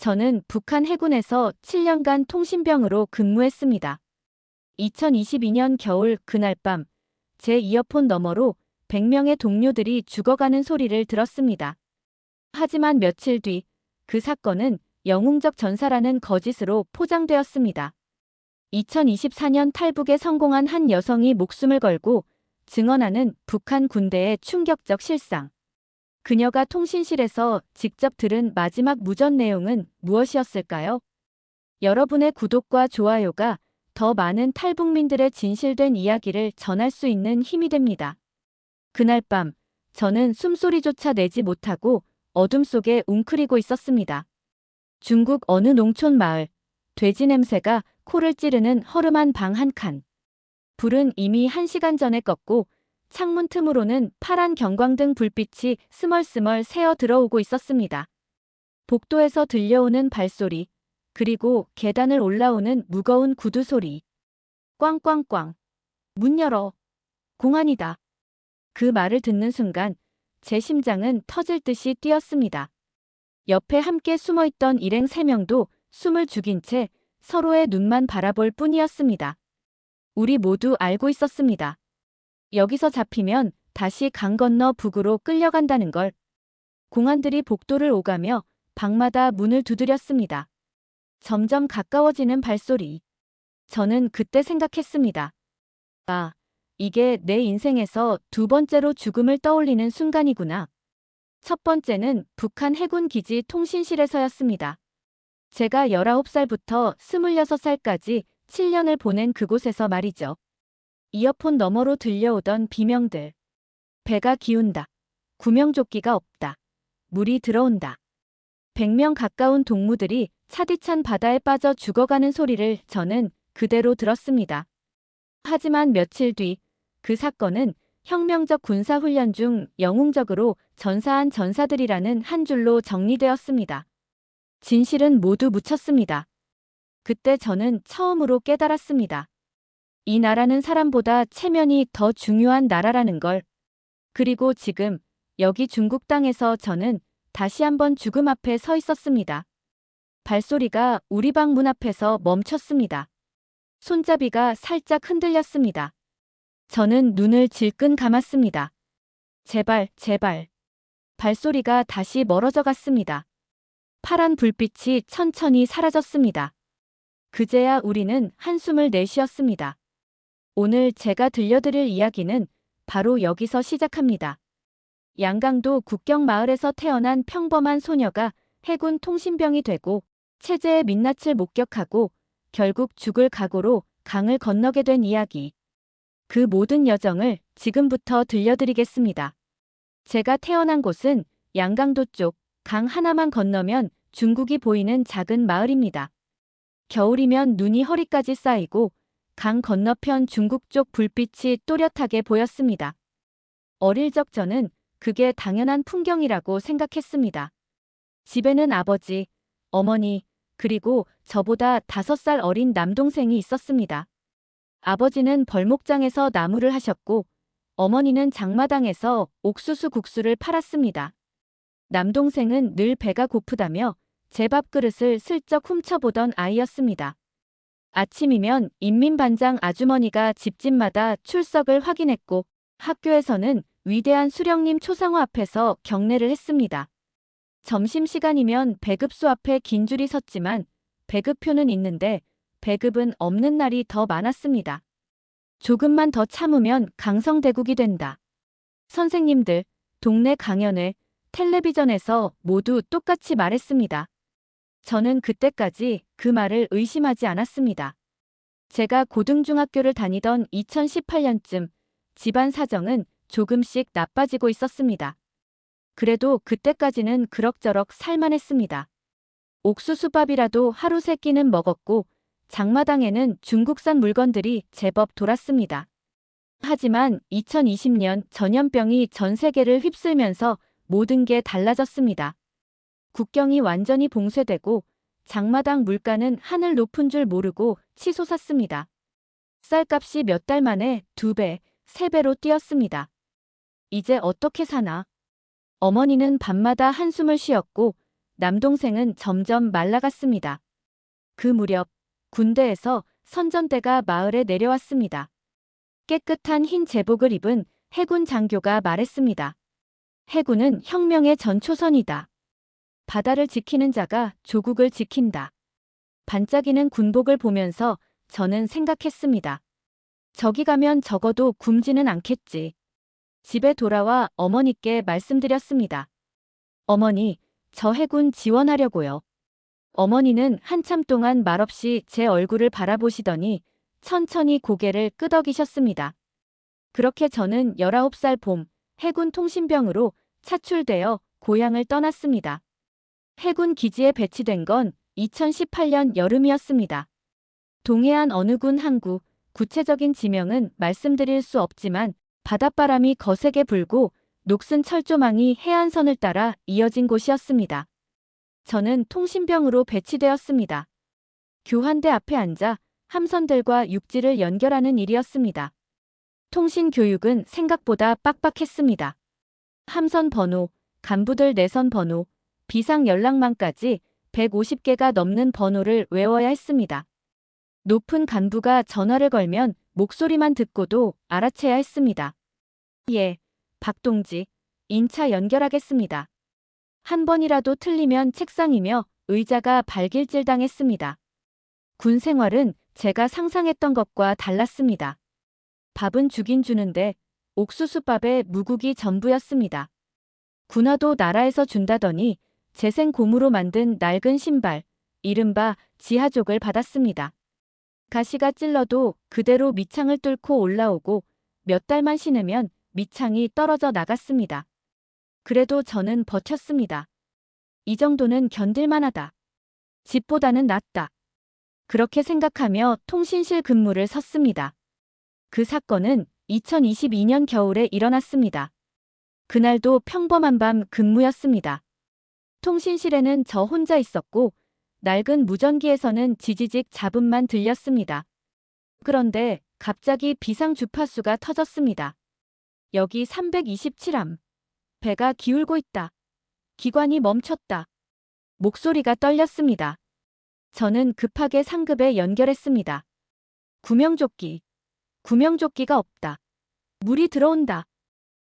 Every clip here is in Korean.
저는 북한 해군에서 7년간 통신병으로 근무했습니다. 2022년 겨울 그날 밤, 제 이어폰 너머로 100명의 동료들이 죽어가는 소리를 들었습니다. 하지만 며칠 뒤, 그 사건은 영웅적 전사라는 거짓으로 포장되었습니다. 2024년 탈북에 성공한 한 여성이 목숨을 걸고 증언하는 북한 군대의 충격적 실상. 그녀가 통신실에서 직접 들은 마지막 무전 내용은 무엇이었을까요? 여러분의 구독과 좋아요가 더 많은 탈북민들의 진실된 이야기를 전할 수 있는 힘이 됩니다. 그날 밤, 저는 숨소리조차 내지 못하고 어둠 속에 웅크리고 있었습니다. 중국 어느 농촌 마을, 돼지 냄새가 코를 찌르는 허름한 방 한 칸. 불은 이미 1시간 전에 껐고 창문 틈으로는 파란 경광등 불빛이 스멀스멀 새어 들어오고 있었습니다. 복도에서 들려오는 발소리, 그리고 계단을 올라오는 무거운 구두 소리. 꽝꽝꽝. 문 열어. 공안이다. 그 말을 듣는 순간 제 심장은 터질 듯이 뛰었습니다. 옆에 함께 숨어있던 일행 3명도 숨을 죽인 채 서로의 눈만 바라볼 뿐이었습니다. 우리 모두 알고 있었습니다. 여기서 잡히면 다시 강 건너 북으로 끌려간다는 걸. 공안들이 복도를 오가며 방마다 문을 두드렸습니다. 점점 가까워지는 발소리. 저는 그때 생각했습니다. 아, 이게 내 인생에서 두 번째로 죽음을 떠올리는 순간이구나. 첫 번째는 북한 해군 기지 통신실에서였습니다. 제가 19살부터 26살까지 7년을 보낸 그곳에서 말이죠. 이어폰 너머로 들려오던 비명들. 배가 기운다. 구명조끼가 없다. 물이 들어온다. 100명 가까운 동무들이 차디찬 바다에 빠져 죽어가는 소리를 저는 그대로 들었습니다. 하지만 며칠 뒤, 그 사건은 혁명적 군사훈련 중 영웅적으로 전사한 전사들이라는 한 줄로 정리되었습니다. 진실은 모두 묻혔습니다. 그때 저는 처음으로 깨달았습니다. 이 나라는 사람보다 체면이 더 중요한 나라라는 걸. 그리고 지금 여기 중국 땅에서 저는 다시 한번 죽음 앞에 서 있었습니다. 발소리가 우리 방 문 앞에서 멈췄습니다. 손잡이가 살짝 흔들렸습니다. 저는 눈을 질끈 감았습니다. 제발, 제발. 발소리가 다시 멀어져 갔습니다. 파란 불빛이 천천히 사라졌습니다. 그제야 우리는 한숨을 내쉬었습니다. 오늘 제가 들려드릴 이야기는 바로 여기서 시작합니다. 양강도 국경 마을에서 태어난 평범한 소녀가 해군 통신병이 되고 체제의 민낯을 목격하고 결국 죽을 각오로 강을 건너게 된 이야기. 그 모든 여정을 지금부터 들려드리겠습니다. 제가 태어난 곳은 양강도 쪽 강 하나만 건너면 중국이 보이는 작은 마을입니다. 겨울이면 눈이 허리까지 쌓이고 강 건너편 중국 쪽 불빛이 또렷하게 보였습니다. 어릴 적 저는 그게 당연한 풍경이라고 생각했습니다. 집에는 아버지, 어머니, 그리고 저보다 5살 어린 남동생이 있었습니다. 아버지는 벌목장에서 나무를 하셨고 어머니는 장마당에서 옥수수 국수를 팔았습니다. 남동생은 늘 배가 고프다며 제 밥그릇을 슬쩍 훔쳐보던 아이였습니다. 아침이면 인민반장 아주머니가 집집마다 출석을 확인했고 학교에서는 위대한 수령님 초상화 앞에서 경례를 했습니다. 점심시간이면 배급소 앞에 긴 줄이 섰지만 배급표는 있는데 배급은 없는 날이 더 많았습니다. 조금만 더 참으면 강성대국이 된다. 선생님들, 동네 강연회, 텔레비전에서 모두 똑같이 말했습니다. 저는 그때까지 그 말을 의심하지 않았습니다. 제가 고등중학교를 다니던 2018년쯤 집안 사정은 조금씩 나빠지고 있었습니다. 그래도 그때까지는 그럭저럭 살만했습니다. 옥수수밥이라도 하루 3끼는 먹었고 장마당에는 중국산 물건들이 제법 돌았습니다. 하지만 2020년 전염병이 전 세계를 휩쓸면서 모든 게 달라졌습니다. 국경이 완전히 봉쇄되고 장마당 물가는 하늘 높은 줄 모르고 치솟았습니다. 쌀값이 몇 달 만에 2배, 3배로 뛰었습니다. 이제 어떻게 사나? 어머니는 밤마다 한숨을 쉬었고 남동생은 점점 말라갔습니다. 그 무렵 군대에서 선전대가 마을에 내려왔습니다. 깨끗한 흰 제복을 입은 해군 장교가 말했습니다. 해군은 혁명의 전초선이다. 바다를 지키는 자가 조국을 지킨다. 반짝이는 군복을 보면서 저는 생각했습니다. 저기 가면 적어도 굶지는 않겠지. 집에 돌아와 어머니께 말씀드렸습니다. 어머니, 저 해군 지원하려고요. 어머니는 한참 동안 말없이 제 얼굴을 바라보시더니 천천히 고개를 끄덕이셨습니다. 그렇게 저는 19살 봄 해군 통신병으로 차출되어 고향을 떠났습니다. 해군 기지에 배치된 건 2018년 여름이었습니다. 동해안 어느 군 항구, 구체적인 지명은 말씀드릴 수 없지만 바닷바람이 거세게 불고 녹슨 철조망이 해안선을 따라 이어진 곳이었습니다. 저는 통신병으로 배치되었습니다. 교환대 앞에 앉아 함선들과 육지를 연결하는 일이었습니다. 통신 교육은 생각보다 빡빡했습니다. 함선 번호, 간부들 내선 번호, 비상 연락망까지 150개가 넘는 번호를 외워야 했습니다. 높은 간부가 전화를 걸면 목소리만 듣고도 알아채야 했습니다. 예, 박동지, 인차 연결하겠습니다. 한 번이라도 틀리면 책상이며 의자가 발길질당했습니다. 군 생활은 제가 상상했던 것과 달랐습니다. 밥은 주긴 주는데 옥수수밥에 무국이 전부였습니다. 군화도 나라에서 준다더니 재생 고무로 만든 낡은 신발, 이른바 지하족을 받았습니다. 가시가 찔러도 그대로 밑창을 뚫고 올라오고 몇 달만 신으면 밑창이 떨어져 나갔습니다. 그래도 저는 버텼습니다. 이 정도는 견딜만하다. 집보다는 낫다. 그렇게 생각하며 통신실 근무를 섰습니다. 그 사건은 2022년 겨울에 일어났습니다. 그날도 평범한 밤 근무였습니다. 통신실에는 저 혼자 있었고 낡은 무전기에서는 지지직 잡음만 들렸습니다. 그런데 갑자기 비상 주파수가 터졌습니다. 여기 327암. 배가 기울고 있다. 기관이 멈췄다. 목소리가 떨렸습니다. 저는 급하게 상급에 연결했습니다. 구명조끼. 구명조끼가 없다. 물이 들어온다.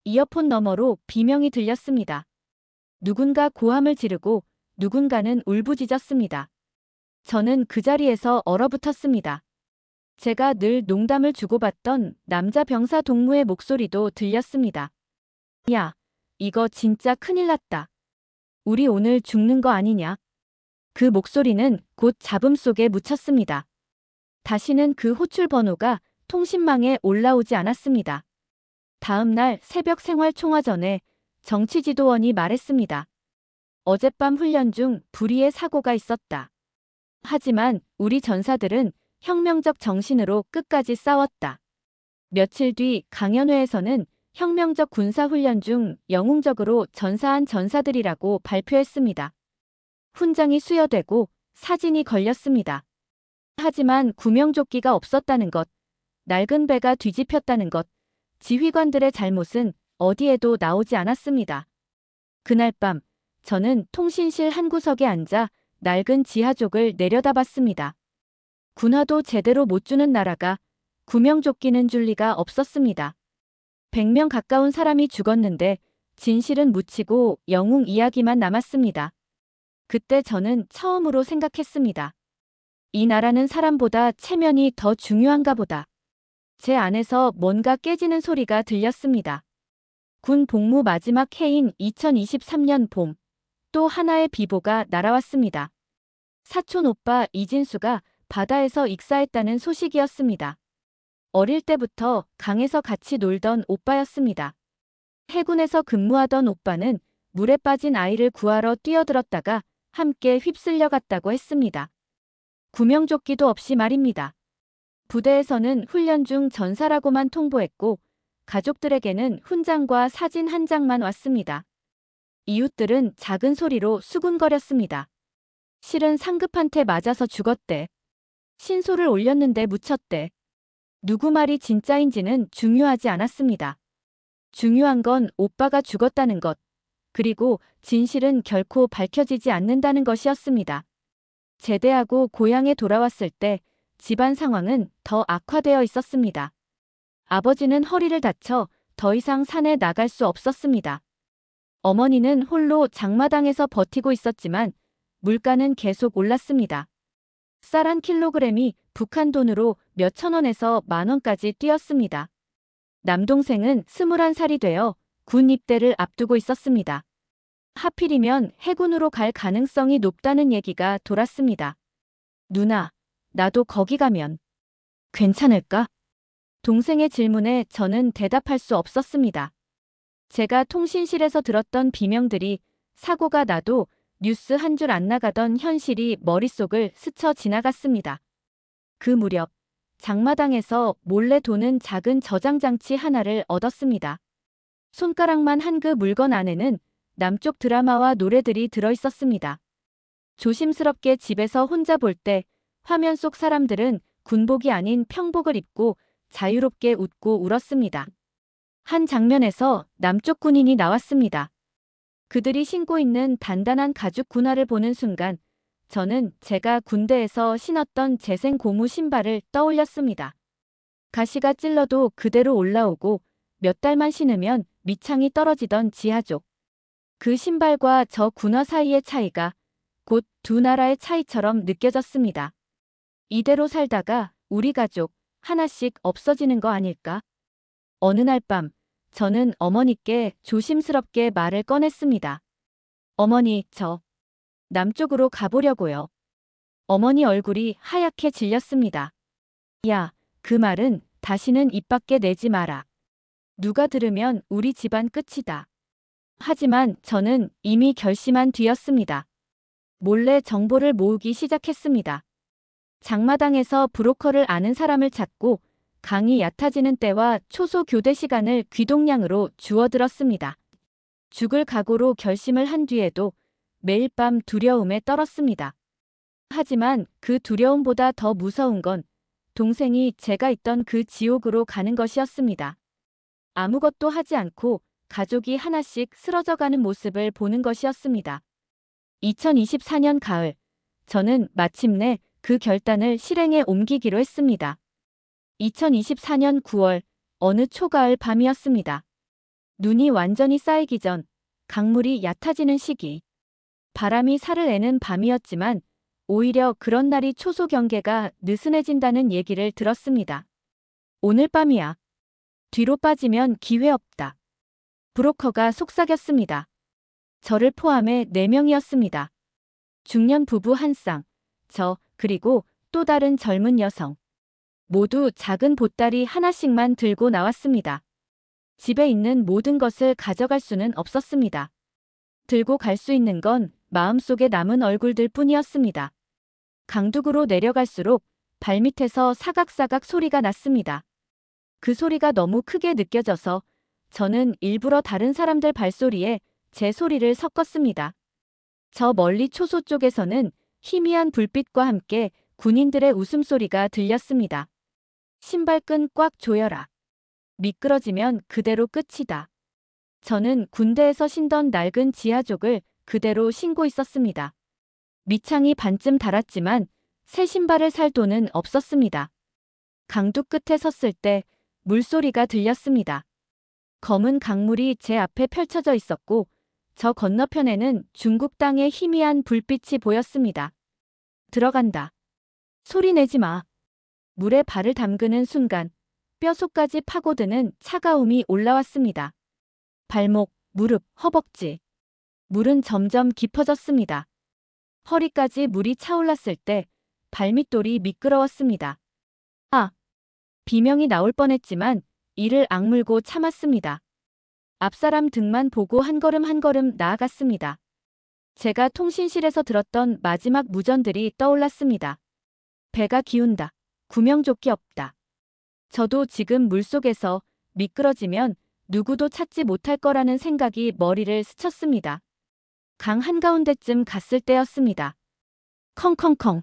이어폰 너머로 비명이 들렸습니다. 누군가 고함을 지르고 누군가는 울부짖었습니다. 저는 그 자리에서 얼어붙었습니다. 제가 늘 농담을 주고받던 남자 병사 동무의 목소리도 들렸습니다. 야, 이거 진짜 큰일 났다. 우리 오늘 죽는 거 아니냐? 그 목소리는 곧 잡음 속에 묻혔습니다. 다시는 그 호출 번호가 통신망에 올라오지 않았습니다. 다음 날 새벽 생활 총화 전에 정치지도원이 말했습니다. 어젯밤 훈련 중 불의의 사고가 있었다. 하지만 우리 전사들은 혁명적 정신으로 끝까지 싸웠다. 며칠 뒤 강연회에서는 혁명적 군사훈련 중 영웅적으로 전사한 전사들이라고 발표했습니다. 훈장이 수여되고 사진이 걸렸습니다. 하지만 구명조끼가 없었다는 것, 낡은 배가 뒤집혔다는 것, 지휘관들의 잘못은 어디에도 나오지 않았습니다. 그날 밤 저는 통신실 한 구석에 앉아 낡은 지하족을 내려다봤습니다. 군화도 제대로 못 주는 나라가 구명조끼는 줄 리가 없었습니다. 100명 가까운 사람이 죽었는데 진실은 묻히고 영웅 이야기만 남았습니다. 그때 저는 처음으로 생각했습니다. 이 나라는 사람보다 체면이 더 중요한가 보다. 제 안에서 뭔가 깨지는 소리가 들렸습니다. 군 복무 마지막 해인 2023년 봄, 또 하나의 비보가 날아왔습니다. 사촌 오빠 이진수가 바다에서 익사했다는 소식이었습니다. 어릴 때부터 강에서 같이 놀던 오빠였습니다. 해군에서 근무하던 오빠는 물에 빠진 아이를 구하러 뛰어들었다가 함께 휩쓸려 갔다고 했습니다. 구명조끼도 없이 말입니다. 부대에서는 훈련 중 전사라고만 통보했고 가족들에게는 훈장과 사진 한 장만 왔습니다. 이웃들은 작은 소리로 수군거렸습니다. 실은 상급한테 맞아서 죽었대. 신소를 올렸는데 묻혔대. 누구 말이 진짜인지는 중요하지 않았습니다. 중요한 건 오빠가 죽었다는 것, 그리고 진실은 결코 밝혀지지 않는다는 것이었습니다. 제대하고 고향에 돌아왔을 때 집안 상황은 더 악화되어 있었습니다. 아버지는 허리를 다쳐 더 이상 산에 나갈 수 없었습니다. 어머니는 홀로 장마당에서 버티고 있었지만 물가는 계속 올랐습니다. 쌀 한 킬로그램이 북한 돈으로 몇천 원에서 만 원까지 뛰었습니다. 남동생은 21살이 되어 군 입대를 앞두고 있었습니다. 하필이면 해군으로 갈 가능성이 높다는 얘기가 돌았습니다. 누나, 나도 거기 가면 괜찮을까? 동생의 질문에 저는 대답할 수 없었습니다. 제가 통신실에서 들었던 비명들이 사고가 나도 뉴스 한 줄 안 나가던 현실이 머릿속을 스쳐 지나갔습니다. 그 무렵 장마당에서 몰래 도는 작은 저장장치 하나를 얻었습니다. 손가락만 한 그 물건 안에는 남쪽 드라마와 노래들이 들어있었습니다. 조심스럽게 집에서 혼자 볼 때 화면 속 사람들은 군복이 아닌 평복을 입고 자유롭게 웃고 울었습니다. 한 장면에서 남쪽 군인이 나왔습니다. 그들이 신고 있는 단단한 가죽 군화를 보는 순간 저는 제가 군대에서 신었던 재생 고무 신발을 떠올렸습니다. 가시가 찔러도 그대로 올라오고 몇 달만 신으면 밑창이 떨어지던 지하족. 그 신발과 저 군화 사이의 차이가 곧 두 나라의 차이처럼 느껴졌습니다. 이대로 살다가 우리 가족 하나씩 없어지는 거 아닐까? 어느 날 밤 저는 어머니께 조심스럽게 말을 꺼냈습니다. 어머니, 저 남쪽으로 가보려고요. 어머니 얼굴이 하얗게 질렸습니다. 야, 그 말은 다시는 입 밖에 내지 마라. 누가 들으면 우리 집안 끝이다. 하지만 저는 이미 결심한 뒤였습니다. 몰래 정보를 모으기 시작했습니다. 장마당에서 브로커를 아는 사람을 찾고 강이 얕아지는 때와 초소 교대 시간을 귀동량으로 주워들었습니다. 죽을 각오로 결심을 한 뒤에도 매일 밤 두려움에 떨었습니다. 하지만 그 두려움보다 더 무서운 건 동생이 제가 있던 그 지옥으로 가는 것이었습니다. 아무것도 하지 않고 가족이 하나씩 쓰러져가는 모습을 보는 것이었습니다. 2024년 가을, 저는 마침내 그 결단을 실행에 옮기기로 했습니다. 2024년 9월, 어느 초가을 밤이었습니다. 눈이 완전히 쌓이기 전 강물이 얕아지는 시기. 바람이 살을 내는 밤이었지만 오히려 그런 날이 초소 경계가 느슨해진다는 얘기를 들었습니다. 오늘 밤이야. 뒤로 빠지면 기회 없다. 브로커가 속삭였습니다. 저를 포함해 4명이었습니다. 중년 부부 한 쌍, 저, 그리고 또 다른 젊은 여성. 모두 작은 보따리 하나씩만 들고 나왔습니다. 집에 있는 모든 것을 가져갈 수는 없었습니다. 들고 갈 수 있는 건 마음속에 남은 얼굴들 뿐이었습니다. 강둑으로 내려갈수록 발밑에서 사각사각 소리가 났습니다. 그 소리가 너무 크게 느껴져서 저는 일부러 다른 사람들 발소리에 제 소리를 섞었습니다. 저 멀리 초소 쪽에서는 희미한 불빛과 함께 군인들의 웃음소리가 들렸습니다. 신발끈 꽉 조여라. 미끄러지면 그대로 끝이다. 저는 군대에서 신던 낡은 지하족을 그대로 신고 있었습니다. 밑창이 반쯤 닳았지만 새 신발을 살 돈은 없었습니다. 강둑 끝에 섰을 때 물소리가 들렸습니다. 검은 강물이 제 앞에 펼쳐져 있었고 저 건너편에는 중국 땅의 희미한 불빛이 보였습니다. 들어간다. 소리 내지 마. 물에 발을 담그는 순간 뼛속까지 파고드는 차가움이 올라왔습니다. 발목, 무릎, 허벅지. 물은 점점 깊어졌습니다. 허리까지 물이 차올랐을 때 발밑돌이 미끄러웠습니다. 아! 비명이 나올 뻔했지만 이를 악물고 참았습니다. 앞사람 등만 보고 한 걸음 한 걸음 나아갔습니다. 제가 통신실에서 들었던 마지막 무전들이 떠올랐습니다. 배가 기운다. 구명조끼 없다. 저도 지금 물속에서 미끄러지면 누구도 찾지 못할 거라는 생각이 머리를 스쳤습니다. 강 한가운데쯤 갔을 때였습니다. 컹컹컹.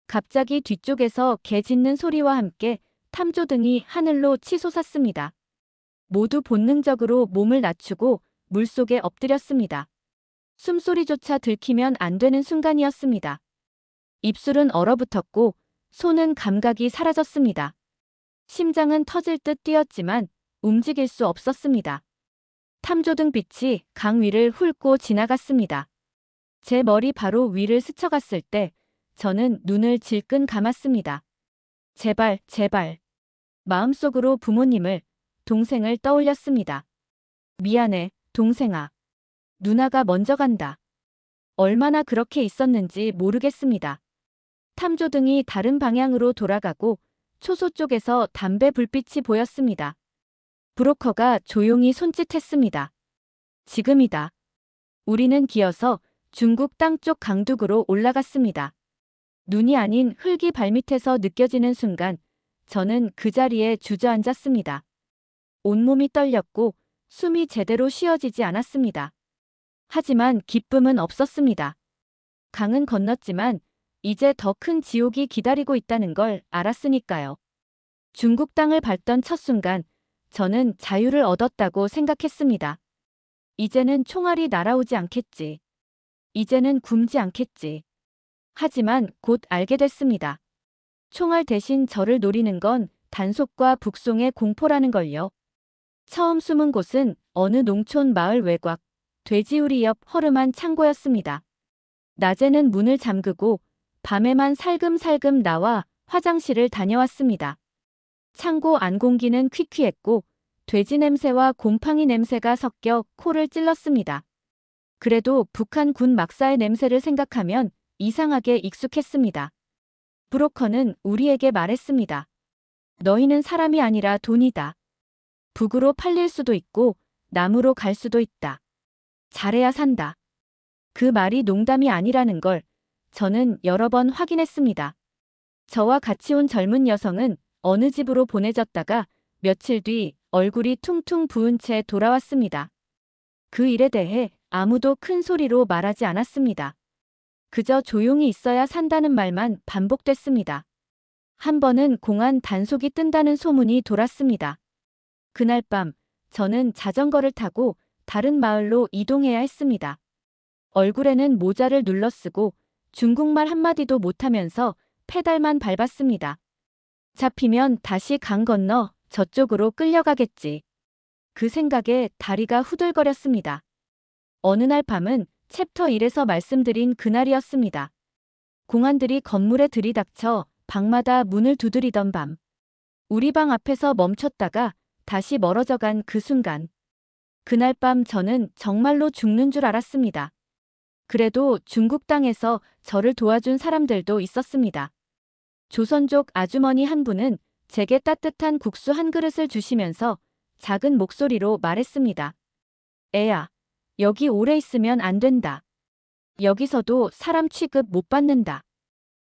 갑자기 뒤쪽에서 개 짖는 소리와 함께 탐조등이 하늘로 치솟았습니다. 모두 본능적으로 몸을 낮추고 물속에 엎드렸습니다. 숨소리조차 들키면 안 되는 순간이었습니다. 입술은 얼어붙었고 손은 감각이 사라졌습니다. 심장은 터질 듯 뛰었지만 움직일 수 없었습니다. 탐조등 빛이 강 위를 훑고 지나갔습니다. 제 머리 바로 위를 스쳐갔을 때 저는 눈을 질끈 감았습니다. 제발, 제발. 마음속으로 부모님을, 동생을 떠올렸습니다. 미안해, 동생아. 누나가 먼저 간다. 얼마나 그렇게 있었는지 모르겠습니다. 탐조등이 다른 방향으로 돌아가고 초소 쪽에서 담배 불빛이 보였습니다. 브로커가 조용히 손짓했습니다. 지금이다. 우리는 기어서 중국 땅 쪽 강둑으로 올라갔습니다. 눈이 아닌 흙이 발밑에서 느껴지는 순간 저는 그 자리에 주저앉았습니다. 온몸이 떨렸고 숨이 제대로 쉬어지지 않았습니다. 하지만 기쁨은 없었습니다. 강은 건넜지만 이제 더 큰 지옥이 기다리고 있다는 걸 알았으니까요. 중국 땅을 밟던 첫 순간 저는 자유를 얻었다고 생각했습니다. 이제는 총알이 날아오지 않겠지. 이제는 굶지 않겠지. 하지만 곧 알게 됐습니다. 총알 대신 저를 노리는 건 단속과 북송의 공포라는 걸요. 처음 숨은 곳은 어느 농촌 마을 외곽, 돼지우리 옆 허름한 창고였습니다. 낮에는 문을 잠그고 밤에만 살금살금 나와 화장실을 다녀왔습니다. 창고 안 공기는 퀴퀴했고 돼지 냄새와 곰팡이 냄새가 섞여 코를 찔렀습니다. 그래도 북한 군 막사의 냄새를 생각하면 이상하게 익숙했습니다. 브로커는 우리에게 말했습니다. 너희는 사람이 아니라 돈이다. 북으로 팔릴 수도 있고 남으로 갈 수도 있다. 잘해야 산다. 그 말이 농담이 아니라는 걸 저는 여러 번 확인했습니다. 저와 같이 온 젊은 여성은 어느 집으로 보내졌다가 며칠 뒤 얼굴이 퉁퉁 부은 채 돌아왔습니다. 그 일에 대해 아무도 큰 소리로 말하지 않았습니다. 그저 조용히 있어야 산다는 말만 반복됐습니다. 한 번은 공안 단속이 뜬다는 소문이 돌았습니다. 그날 밤 저는 자전거를 타고 다른 마을로 이동해야 했습니다. 얼굴에는 모자를 눌러쓰고 중국말 한마디도 못하면서 페달만 밟았습니다. 잡히면 다시 강 건너 저쪽으로 끌려가겠지. 그 생각에 다리가 후들거렸습니다. 어느 날 밤은 챕터 1에서 말씀드린 그날이었습니다. 공안들이 건물에 들이닥쳐 방마다 문을 두드리던 밤. 우리 방 앞에서 멈췄다가 다시 멀어져간 그 순간. 그날 밤 저는 정말로 죽는 줄 알았습니다. 그래도 중국 땅에서 저를 도와준 사람들도 있었습니다. 조선족 아주머니 한 분은 제게 따뜻한 국수 한 그릇을 주시면서 작은 목소리로 말했습니다. 애야, 여기 오래 있으면 안 된다. 여기서도 사람 취급 못 받는다.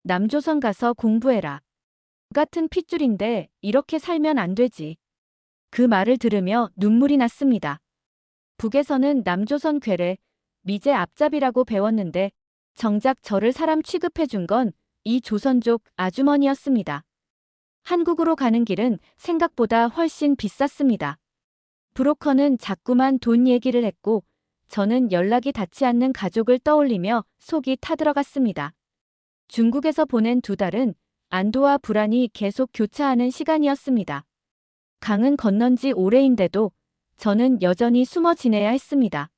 남조선 가서 공부해라. 같은 핏줄인데 이렇게 살면 안 되지. 그 말을 들으며 눈물이 났습니다. 북에서는 남조선 괴뢰, 미제 앞잡이라고 배웠는데 정작 저를 사람 취급해준 건 이 조선족 아주머니였습니다. 한국으로 가는 길은 생각보다 훨씬 비쌌습니다. 브로커는 자꾸만 돈 얘기를 했고 저는 연락이 닿지 않는 가족을 떠올리며 속이 타들어갔습니다. 중국에서 보낸 2달은 안도와 불안이 계속 교차하는 시간이었습니다. 강은 건넌 지 오래인데도 저는 여전히 숨어 지내야 했습니다.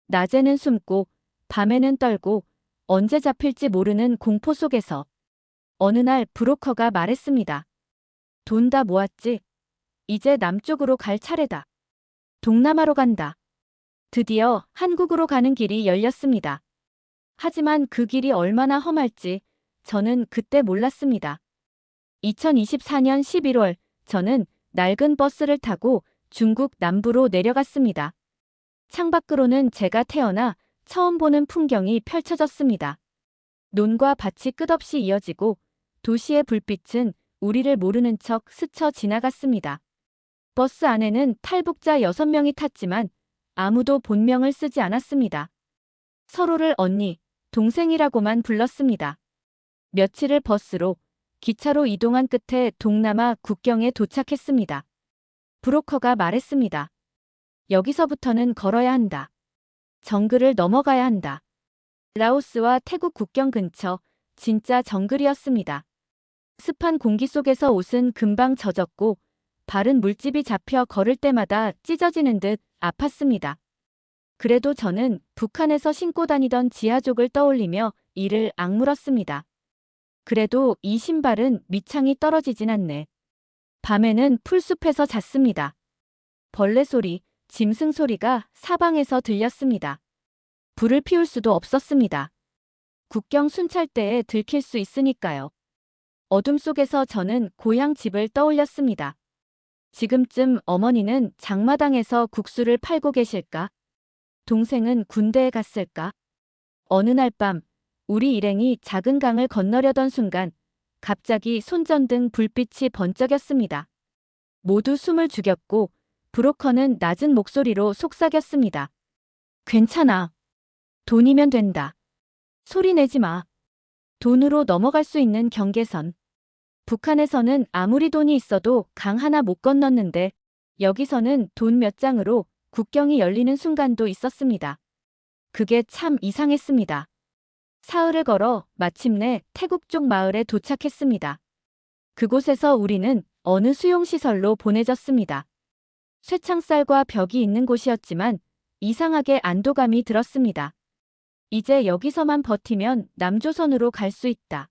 낮에는 숨고 밤에는 떨고 언제 잡힐지 모르는 공포 속에서 어느 날 브로커가 말했습니다. 돈 다 모았지? 이제 남쪽으로 갈 차례다. 동남아로 간다. 드디어 한국으로 가는 길이 열렸습니다. 하지만 그 길이 얼마나 험할지 저는 그때 몰랐습니다. 2024년 11월 저는 낡은 버스를 타고 중국 남부로 내려갔습니다. 창밖으로는 제가 태어나 처음 보는 풍경이 펼쳐졌습니다. 논과 밭이 끝없이 이어지고 도시의 불빛은 우리를 모르는 척 스쳐 지나갔습니다. 버스 안에는 탈북자 6명이 탔지만 아무도 본명을 쓰지 않았습니다. 서로를 언니, 동생이라고만 불렀습니다. 며칠을 버스로, 기차로 이동한 끝에 동남아 국경에 도착했습니다. 브로커가 말했습니다. 여기서부터는 걸어야 한다. 정글을 넘어가야 한다. 라오스와 태국 국경 근처, 진짜 정글이었습니다. 습한 공기 속에서 옷은 금방 젖었고 발은 물집이 잡혀 걸을 때마다 찢어지는 듯 아팠습니다. 그래도 저는 북한에서 신고 다니던 지하족을 떠올리며 이를 악물었습니다. 그래도 이 신발은 밑창이 떨어지진 않네. 밤에는 풀숲에서 잤습니다. 벌레 소리, 짐승 소리가 사방에서 들렸습니다. 불을 피울 수도 없었습니다. 국경 순찰대에 들킬 수 있으니까요. 어둠 속에서 저는 고향 집을 떠올렸습니다. 지금쯤 어머니는 장마당에서 국수를 팔고 계실까? 동생은 군대에 갔을까? 어느 날 밤, 우리 일행이 작은 강을 건너려던 순간 갑자기 손전등 불빛이 번쩍였습니다. 모두 숨을 죽였고 브로커는 낮은 목소리로 속삭였습니다. 괜찮아. 돈이면 된다. 소리 내지 마. 돈으로 넘어갈 수 있는 경계선. 북한에서는 아무리 돈이 있어도 강 하나 못 건넜는데 여기서는 돈 몇 장으로 국경이 열리는 순간도 있었습니다. 그게 참 이상했습니다. 사흘을 걸어 마침내 태국 쪽 마을에 도착했습니다. 그곳에서 우리는 어느 수용시설로 보내졌습니다. 쇠창살과 벽이 있는 곳이었지만 이상하게 안도감이 들었습니다. 이제 여기서만 버티면 남조선으로 갈 수 있다.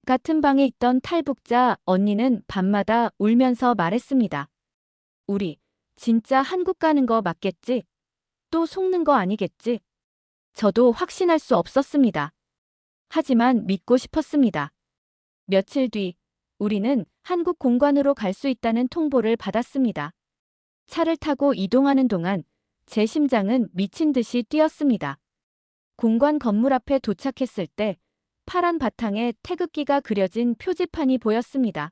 같은 방에 있던 탈북자 언니는 밤마다 울면서 말했습니다. 우리 진짜 한국 가는 거 맞겠지? 또 속는 거 아니겠지? 저도 확신할 수 없었습니다. 하지만 믿고 싶었습니다. 며칠 뒤 우리는 한국 공관으로 갈 수 있다는 통보를 받았습니다. 차를 타고 이동하는 동안 제 심장은 미친 듯이 뛰었습니다. 공관 건물 앞에 도착했을 때 파란 바탕에 태극기가 그려진 표지판이 보였습니다.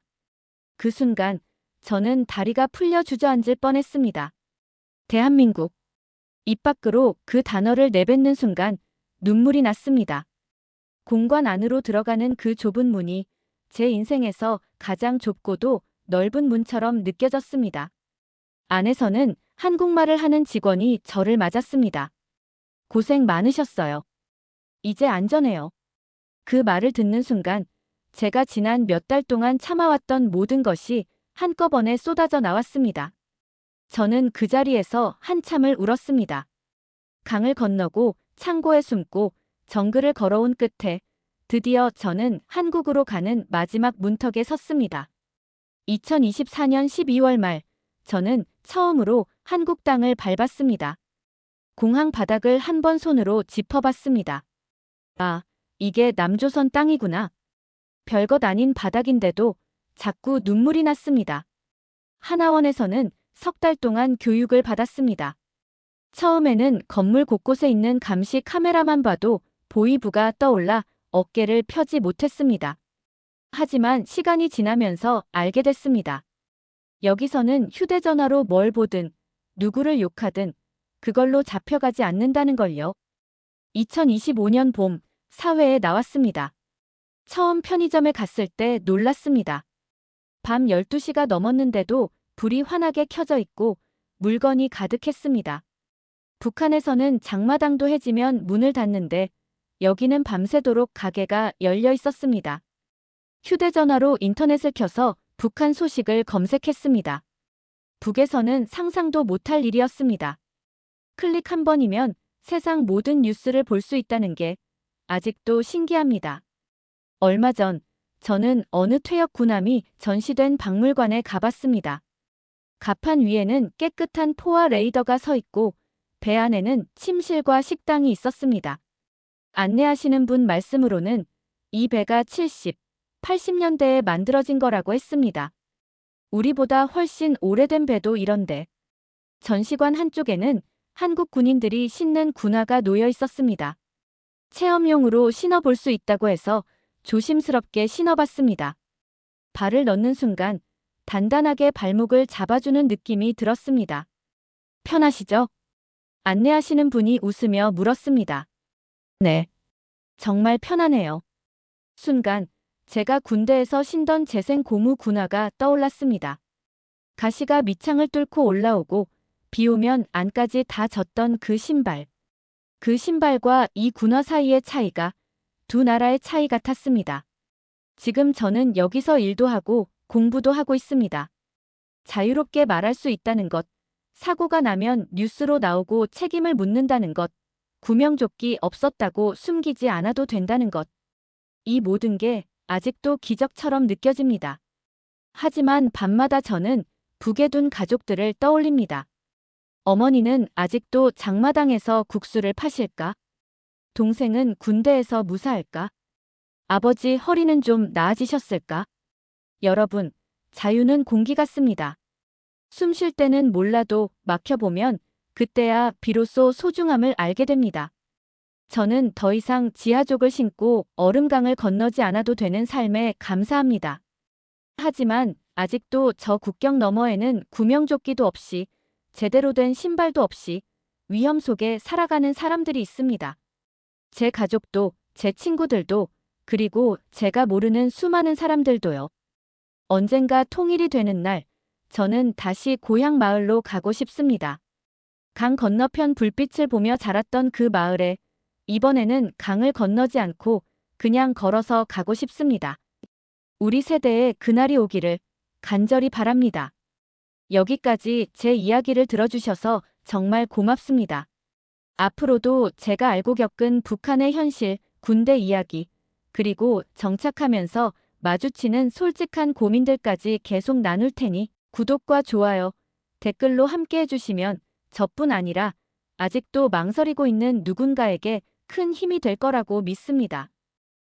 그 순간 저는 다리가 풀려 주저앉을 뻔했습니다. 대한민국. 입 밖으로 그 단어를 내뱉는 순간 눈물이 났습니다. 공관 안으로 들어가는 그 좁은 문이 제 인생에서 가장 좁고도 넓은 문처럼 느껴졌습니다. 안에서는 한국말을 하는 직원이 저를 맞았습니다. 고생 많으셨어요. 이제 안전해요. 그 말을 듣는 순간 제가 지난 몇 달 동안 참아왔던 모든 것이 한꺼번에 쏟아져 나왔습니다. 저는 그 자리에서 한참을 울었습니다. 강을 건너고 창고에 숨고 정글을 걸어온 끝에 드디어 저는 한국으로 가는 마지막 문턱에 섰습니다. 2024년 12월 말 저는 처음으로 한국 땅을 밟았습니다. 공항 바닥을 한 번 손으로 짚어봤습니다. 아, 이게 남조선 땅이구나. 별것 아닌 바닥인데도 자꾸 눈물이 났습니다. 하나원에서는 석 달 동안 교육을 받았습니다. 처음에는 건물 곳곳에 있는 감시 카메라만 봐도 보이부가 떠올라 어깨를 펴지 못했습니다. 하지만 시간이 지나면서 알게 됐습니다. 여기서는 휴대전화로 뭘 보든 누구를 욕하든 그걸로 잡혀가지 않는다는 걸요. 2025년 봄 사회에 나왔습니다. 처음 편의점에 갔을 때 놀랐습니다. 밤 12시가 넘었는데도 불이 환하게 켜져 있고 물건이 가득했습니다. 북한에서는 장마당도 해지면 문을 닫는데 여기는 밤새도록 가게가 열려 있었습니다. 휴대전화로 인터넷을 켜서 북한 소식을 검색했습니다. 북에서는 상상도 못할 일이었습니다. 클릭 한 번이면 세상 모든 뉴스를 볼 수 있다는 게 아직도 신기합니다. 얼마 전 저는 어느 퇴역 군함이 전시된 박물관에 가봤습니다. 갑판 위에는 깨끗한 포화 레이더가 서 있고 배 안에는 침실과 식당이 있었습니다. 안내하시는 분 말씀으로는 이 배가 70, 80년대에 만들어진 거라고 했습니다. 우리보다 훨씬 오래된 배도 이런데. 전시관 한쪽에는 한국 군인들이 신는 군화가 놓여 있었습니다. 체험용으로 신어볼 수 있다고 해서 조심스럽게 신어봤습니다. 발을 넣는 순간 단단하게 발목을 잡아주는 느낌이 들었습니다. 편하시죠? 안내하시는 분이 웃으며 물었습니다. 네. 정말 편하네요. 순간 제가 군대에서 신던 재생 고무 군화가 떠올랐습니다. 가시가 밑창을 뚫고 올라오고 비 오면 안까지 다 젖던 그 신발. 그 신발과 이 군화 사이의 차이가 두 나라의 차이 같았습니다. 지금 저는 여기서 일도 하고 공부도 하고 있습니다. 자유롭게 말할 수 있다는 것, 사고가 나면 뉴스로 나오고 책임을 묻는다는 것, 구명조끼 없었다고 숨기지 않아도 된다는 것. 이 모든 게 아직도 기적처럼 느껴집니다. 하지만 밤마다 저는 북에 둔 가족들을 떠올립니다. 어머니는 아직도 장마당에서 국수를 파실까? 동생은 군대에서 무사할까? 아버지 허리는 좀 나아지셨을까? 여러분, 자유는 공기 같습니다. 숨 쉴 때는 몰라도 막혀보면 그때야 비로소 소중함을 알게 됩니다. 저는 더 이상 지하족을 신고 얼음강을 건너지 않아도 되는 삶에 감사합니다. 하지만 아직도 저 국경 너머에는 구명조끼도 없이 제대로 된 신발도 없이 위험 속에 살아가는 사람들이 있습니다. 제 가족도, 제 친구들도, 그리고 제가 모르는 수많은 사람들도요. 언젠가 통일이 되는 날, 저는 다시 고향 마을로 가고 싶습니다. 강 건너편 불빛을 보며 자랐던 그 마을에 이번에는 강을 건너지 않고 그냥 걸어서 가고 싶습니다. 우리 세대의 그날이 오기를 간절히 바랍니다. 여기까지 제 이야기를 들어주셔서 정말 고맙습니다. 앞으로도 제가 알고 겪은 북한의 현실, 군대 이야기, 그리고 정착하면서 마주치는 솔직한 고민들까지 계속 나눌 테니 구독과 좋아요, 댓글로 함께 해주시면 저뿐 아니라 아직도 망설이고 있는 누군가에게 큰 힘이 될 거라고 믿습니다.